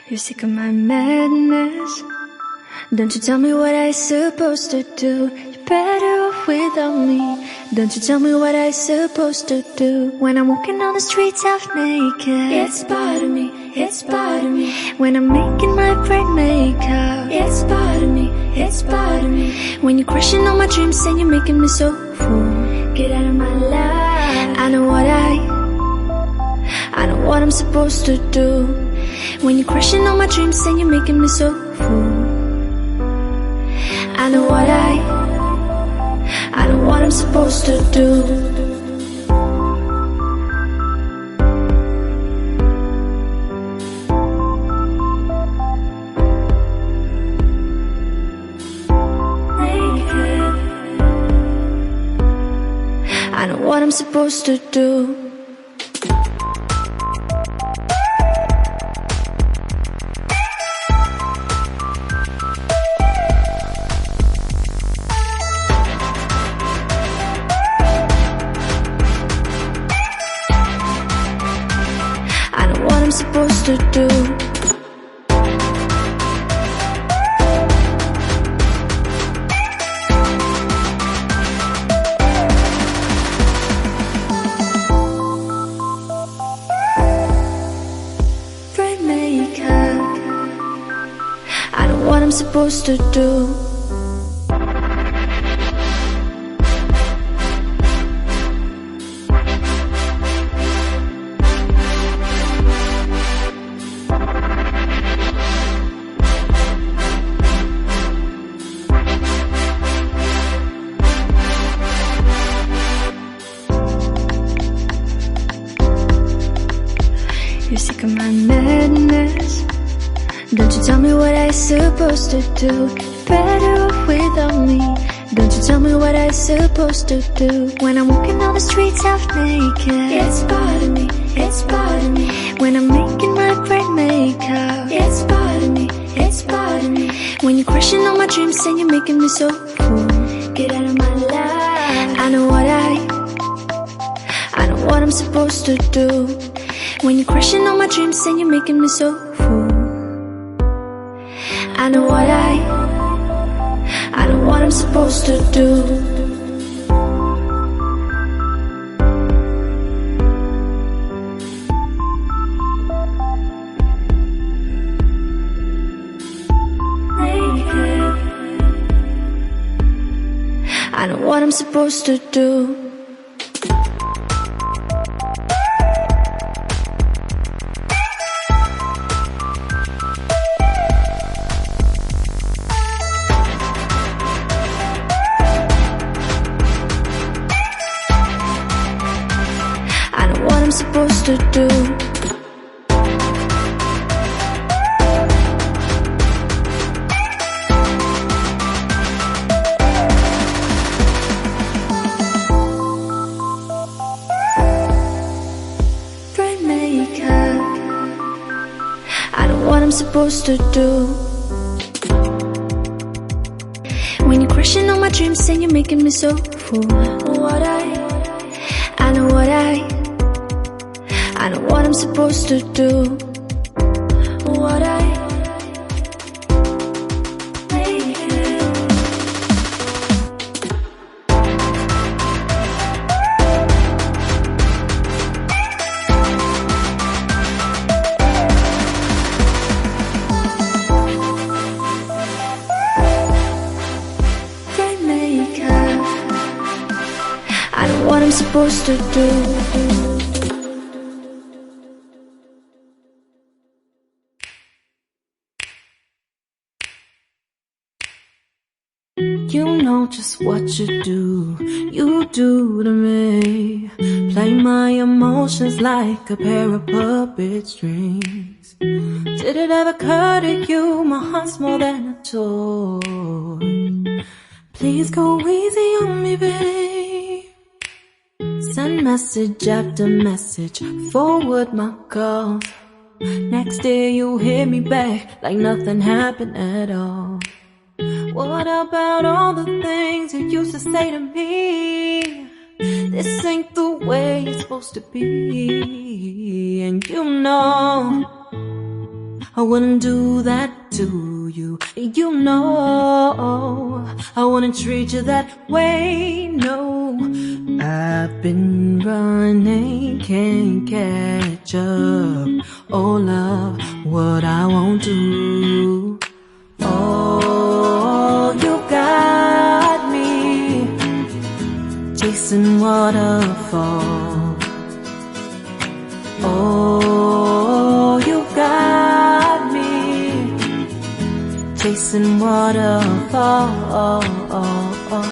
You're sick of my madness. Don't you tell me what I supposed to do. You're better off without me. Don't you tell me what I supposed to do. When I'm walking on the streets half naked, it's bothering me, it's bothering me. When I'm making my break makeup, it's bothering me, it's bothering me. When you're crushing all my dreams and you're making me so full, get out of my life. I know what I'm supposed to do. When you're crushing all my dreams and you're making me so full, I know what I'm supposed to do. I know what I'm supposed to do. Supposed to do. Bright makeup. I know what I'm supposed to do. You're sick of my madness. Don't you tell me what I supposed to do. You're better off without me. Don't you tell me what I supposed to do. When I'm walking on the streets half naked, it's bothering me, it's bothering me. When I'm making my bright makeup, it's bothering me, it's bothering me. When you're crushing all my dreams and you're making me so full, get out of my life. I know what I'm supposed to do. When you're crushing all my dreams and you're making me so full, I know what I'm supposed to do. I know what I'm supposed to do. I'm supposed to do. Bright makeup. I know what I'm supposed to do. When you're crushing all my dreams and you're making me so full, I know what I'm supposed to do. Bright makeup. I know what I'm supposed to do. You know just what you do to me. Play my emotions like a pair of puppet strings. Did it ever occur to you my heart's more than a toy? Please go easy on me, babe. Send message after message, forward my calls. Next day you hit me back like nothing happened at all. What about all the things you used to say to me? This ain't the way it's supposed to be. And you know I wouldn't do that to you. You know, I wouldn't treat you that way, no. I've been running, can't catch up. Oh love, what I won't do. Oh, you got me chasing waterfalls. Oh, you got me chasing waterfalls.